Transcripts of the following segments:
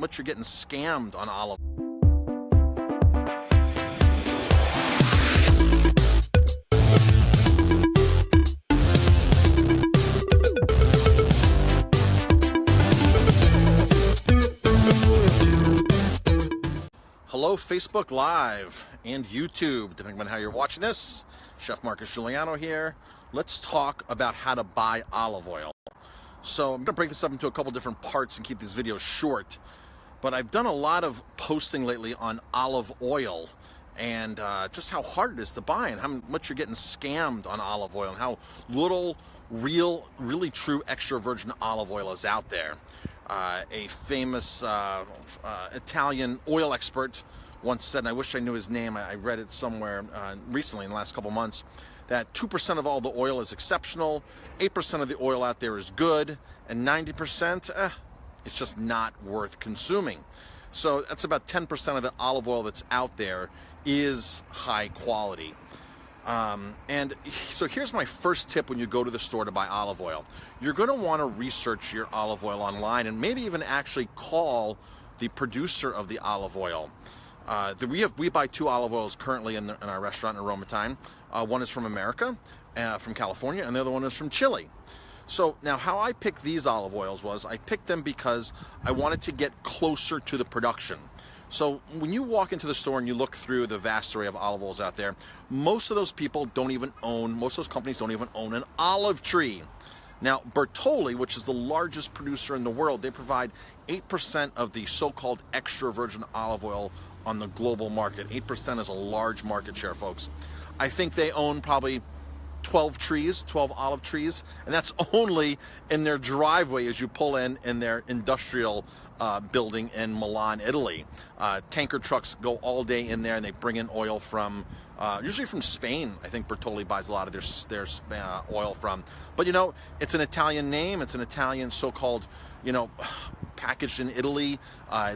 much you're getting scammed on olive oil. Hello, Facebook Live and YouTube, depending on how you're watching this. Chef Marcus Guiliano here. Let's talk about how to buy olive oil. So I'm going to break this up into a couple different parts and keep these videos short. But I've done a lot of posting lately on olive oil and just how hard it is to buy and how much you're getting scammed on olive oil and how little really true extra virgin olive oil is out there. A famous Italian oil expert once said, and I wish I knew his name, I read it somewhere recently in the last couple months, that 2% of all the oil is exceptional, 8% of the oil out there is good, and 90%, it's just not worth consuming. So that's about 10% of the olive oil that's out there is high quality. And so here's my first tip when you go to the store to buy olive oil. You're going to want to research your olive oil online and maybe even actually call the producer of the olive oil. We buy 2 olive oils currently in our restaurant in Aroma Time. One is from America, from California, and the other one is from Chile. So now how I picked these olive oils was I picked them because I wanted to get closer to the production. So when you walk into the store and you look through the vast array of olive oils out there, most of those companies don't even own an olive tree. Now, Bertolli, which is the largest producer in the world, they provide 8% of the so-called extra virgin olive oil on the global market. 8% is a large market share, folks. I think they own probably 12 olive trees, and that's only in their driveway as you pull in their industrial building in Milan, Italy. Tanker trucks go all day in there and they bring in oil from, usually from Spain. I think Bertolli buys a lot of their oil from. But you know, it's an Italian name, it's an Italian so-called, packaged in Italy.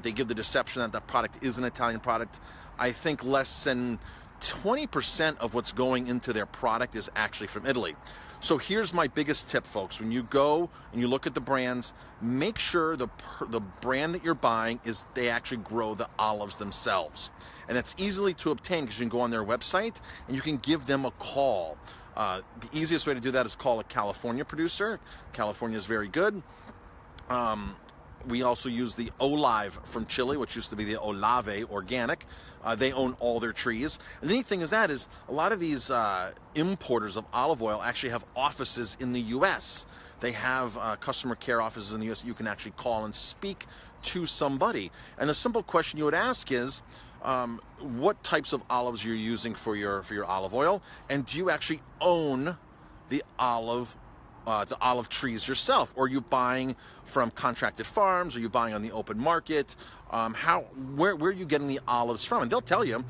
They give the deception that that product is an Italian product. I think less than 20% of what's going into their product is actually from Italy. So here's my biggest tip, folks. When you go and you look at the brands, make sure the brand that you're buying is they actually grow the olives themselves. And that's easily to obtain because you can go on their website and you can give them a call. The easiest way to do that is call a California producer. California is very good. We also use the Olive from Chile, which used to be the Olave Organic. They own all their trees. And the neat thing is a lot of these importers of olive oil actually have offices in the U.S. They have customer care offices in the U.S. that you can actually call and speak to somebody. And the simple question you would ask is, what types of olives you're using for your olive oil, and do you actually own the olive trees yourself, or are you buying from contracted farms? Are you buying on the open market? Where are you getting the olives from? And they'll tell you.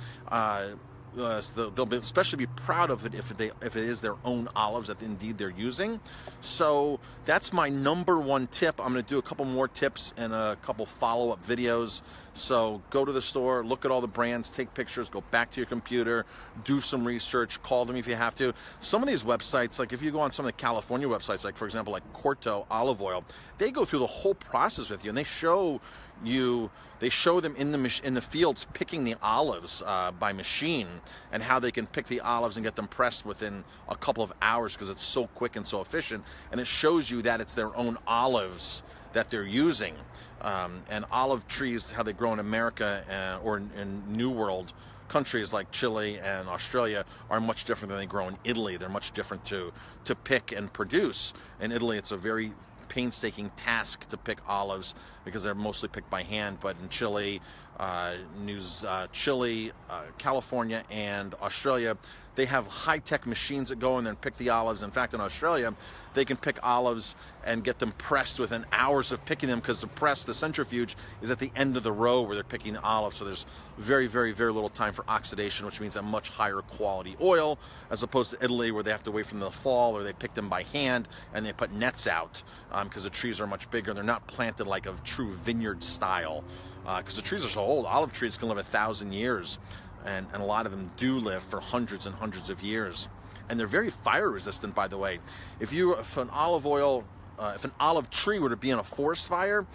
They'll especially be proud of it if it is their own olives that indeed they're using. So that's my number one tip. I'm going to do a couple more tips and a couple follow-up videos. So go to the store, look at all the brands, take pictures, go back to your computer, do some research, call them if you have to. Some of these websites, like if you go on some of the California websites, like for example, like Corto Olive Oil, they go through the whole process with you, and they show them in the fields picking the olives by machine, and how they can pick the olives and get them pressed within a couple of hours because it's so quick and so efficient, and it shows you that it's their own olives that they're using. And olive trees, how they grow in America or in New World countries like Chile and Australia, are much different than they grow in Italy. They're much different to pick and produce. In Italy, it's a very painstaking task to pick olives because they're mostly picked by hand. But in Chile, California, and Australia, they have high-tech machines that go in there and pick the olives. In fact, in Australia, they can pick olives and get them pressed within hours of picking them, because the centrifuge is at the end of the row where they're picking the olives. So there's very, very, very little time for oxidation, which means a much higher quality oil, as opposed to Italy, where they have to wait from the fall, or they pick them by hand and they put nets out because the trees are much bigger. They're not planted like a true vineyard style because the trees are so old. Olive trees can live 1,000 years. And a lot of them do live for hundreds and hundreds of years. And they're very fire resistant, by the way. If an olive tree were to be in a forest fire,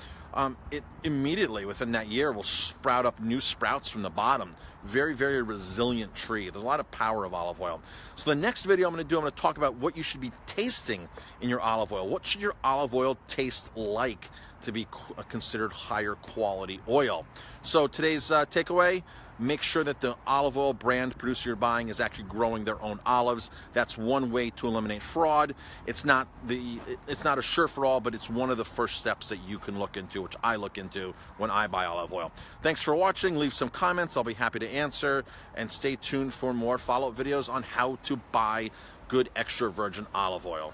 immediately within that year will sprout up new sprouts from the bottom. Very, very resilient tree. There's a lot of power of olive oil. So the next video I'm going to talk about what you should be tasting in your olive oil. What should your olive oil taste like to be considered higher quality oil? So today's takeaway: make sure that the olive oil brand producer you're buying is actually growing their own olives. That's one way to eliminate fraud. It's not a sure for all, but it's one of the first steps that you can look into, which I look into when I buy olive oil. Thanks for watching. Leave some comments. I'll be happy to answer, and stay tuned for more follow-up videos on how to buy good extra virgin olive oil.